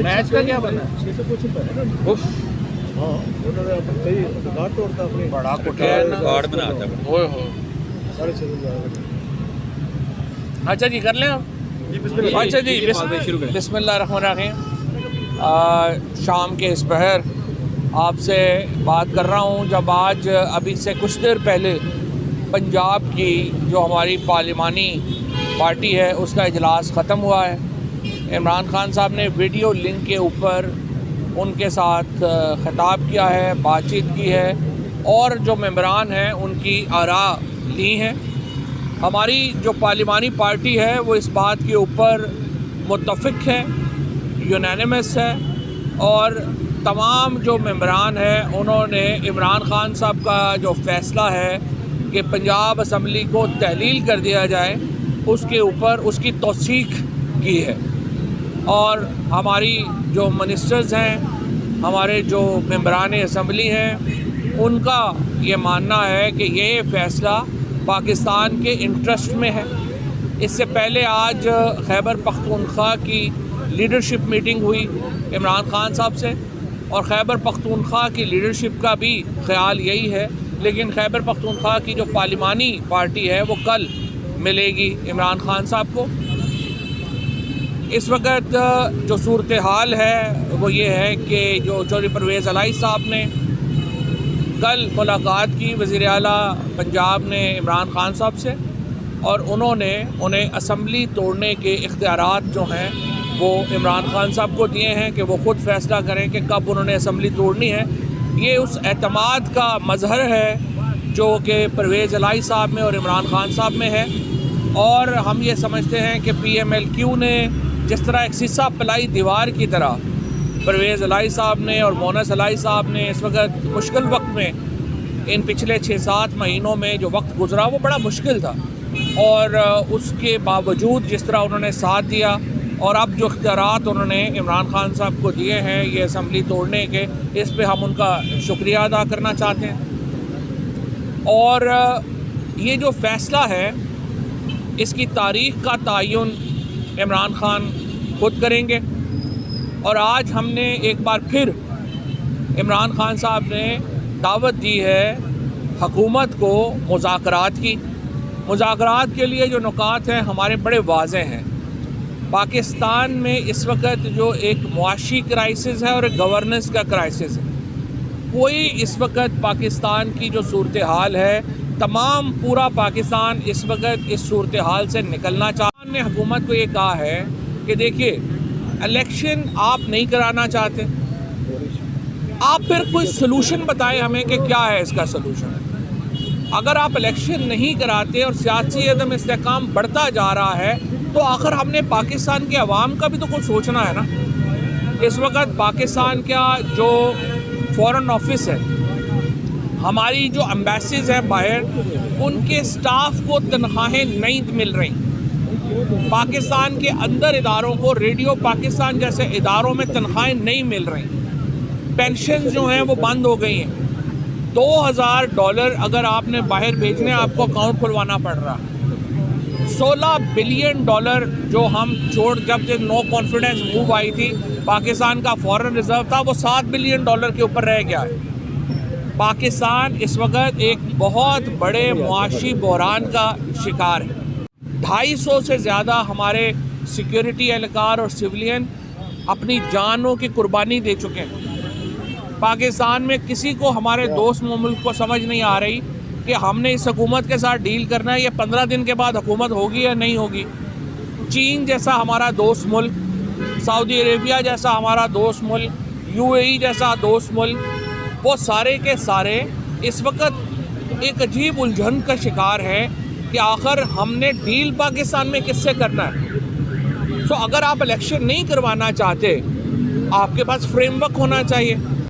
Match का क्या बना? उफ, बड़ा कुटिया गार्ड बनाता है। ओए हो। अच्छा जी, कर लें हम? अच्छा जी, बिस्मिल्लाहिर्रहमानिर्रहीम। शाम के इस पहर आपसे बात कर रहा हूँ जब आज अभी से कुछ देर पहले पंजाब की जो हमारी पार्लिमानी पार्टी है उसका इजलास ख़त्म हुआ है। इमरान खान साहब ने वीडियो लिंक के ऊपर उनके साथ ख़िताब किया है, बातचीत की है और जो मेंबरान हैं उनकी आरा ली हैं। हमारी जो पार्लिमानी पार्टी है वो इस बात के ऊपर मुत्तफ़िक है, यूनानिमस है और तमाम जो मेंबरान हैं उन्होंने इमरान खान साहब का जो फ़ैसला है कि पंजाब असम्बली को तहलील कर दिया जाए उसके ऊपर उसकी तौसीक की है। और हमारी जो मिनिस्टर्स हैं, हमारे जो मेंबरान असम्बली हैं, उनका ये मानना है कि ये फ़ैसला पाकिस्तान के इंटरेस्ट में है। इससे पहले आज खैबर पख्तूनख्वा की लीडरशिप मीटिंग हुई इमरान खान साहब से और खैबर पख्तूनख्वा की लीडरशिप का भी ख्याल यही है, लेकिन खैबर पख्तूनख्वा की जो पार्लिमानी पार्टी है वो कल मिलेगी इमरान खान साहब को। इस वक्त जो सूरत हाल है वो ये है कि जो चौधरी परवेज़ इलाही साहब ने कल मुलाकात की वज़ीर आला पंजाब ने इमरान खान साहब से और उन्होंने उन्हें असम्बली तोड़ने के इख्तियारात जो हैं वो इमरान खान साहब को दिए हैं कि वो ख़ुद फ़ैसला करें कि कब उन्होंने असम्बली तोड़नी है। ये उस एतमाद का मज़हर है जो कि परवेज़ इलाही साहब में और इमरान खान साहब में है। और हम ये समझते हैं कि PMLQ ने जिस तरह एक सीसा पलाई दीवार की तरह परवेज़ इलाही साहब ने और मोनस इलाही साहब ने इस वक्त मुश्किल वक्त में इन पिछले 6-7 महीनों में जो वक्त गुज़रा वो बड़ा मुश्किल था और उसके बावजूद जिस तरह उन्होंने साथ दिया और अब जो इख्तियारात उन्होंने इमरान खान साहब को दिए हैं ये असम्बली तोड़ने के, इस पे हम उनका शुक्रिया अदा करना चाहते हैं। और ये जो फ़ैसला है इसकी तारीख़ का तयन इमरान खान खुद करेंगे और आज हमने एक बार फिर इमरान खान साहब ने दावत दी है हुकूमत को मुज़ाकरात की। मुज़ाकरात के लिए जो नुकात हैं हमारे बड़े वाज़ेह हैं। पाकिस्तान में इस वक्त जो एक मुआशी क्राइसिस है और एक गवर्नेंस का क्राइसिस है। कोई इस वक्त पाकिस्तान की जो सूरत हाल है, तमाम पूरा पाकिस्तान इस वक्त इस सूरत हाल से निकलना चाहता है। हुकूमत को ये कहा है कि देखिए इलेक्शन आप नहीं कराना चाहते, आप फिर कोई सलूशन बताएं हमें कि क्या है इसका सलूशन। अगर आप इलेक्शन नहीं कराते और सियासी अदम इस्तेहकाम बढ़ता जा रहा है तो आखिर हमने पाकिस्तान के अवाम का भी तो कुछ सोचना है ना। इस वक्त पाकिस्तान का जो फॉरेन ऑफिस है, हमारी जो एम्बेसीज हैं बाहर, उनके स्टाफ को तनख्वाहें नहीं मिल रही। पाकिस्तान के अंदर इदारों को, रेडियो पाकिस्तान जैसे इदारों में तनख्वाहें नहीं मिल रही। पेंशन जो हैं वो बंद हो गई हैं। $2000 अगर आपने बाहर भेजने आपको अकाउंट खुलवाना पड़ रहा। $16 बिलियन जो हम जब से नो कॉन्फिडेंस मूव आई थी, पाकिस्तान का फॉरेन रिजर्व था वो $7 बिलियन के ऊपर रह गया है। पाकिस्तान इस वक्त एक बहुत बड़े मुआशी बहरान का शिकार है। 250 से ज़्यादा हमारे सिक्योरिटी एहलकार और सिविलियन अपनी जानों की कुर्बानी दे चुके हैं। पाकिस्तान में किसी को, हमारे दोस्त मुल्क को समझ नहीं आ रही कि हमने इस हुकूमत के साथ डील करना है, ये 15 दिन के बाद हुकूमत होगी या नहीं होगी। चीन जैसा हमारा दोस्त मुल्क, सऊदी अरेबिया जैसा हमारा दोस्त मुल्क, UAE जैसा दोस्त मुल्क, वो सारे के सारे इस वक्त एक अजीब उलझन का शिकार है कि आखिर हमने डील पाकिस्तान में किससे करना है। तो अगर आप इलेक्शन नहीं करवाना चाहते, आपके पास फ्रेमवर्क होना चाहिए।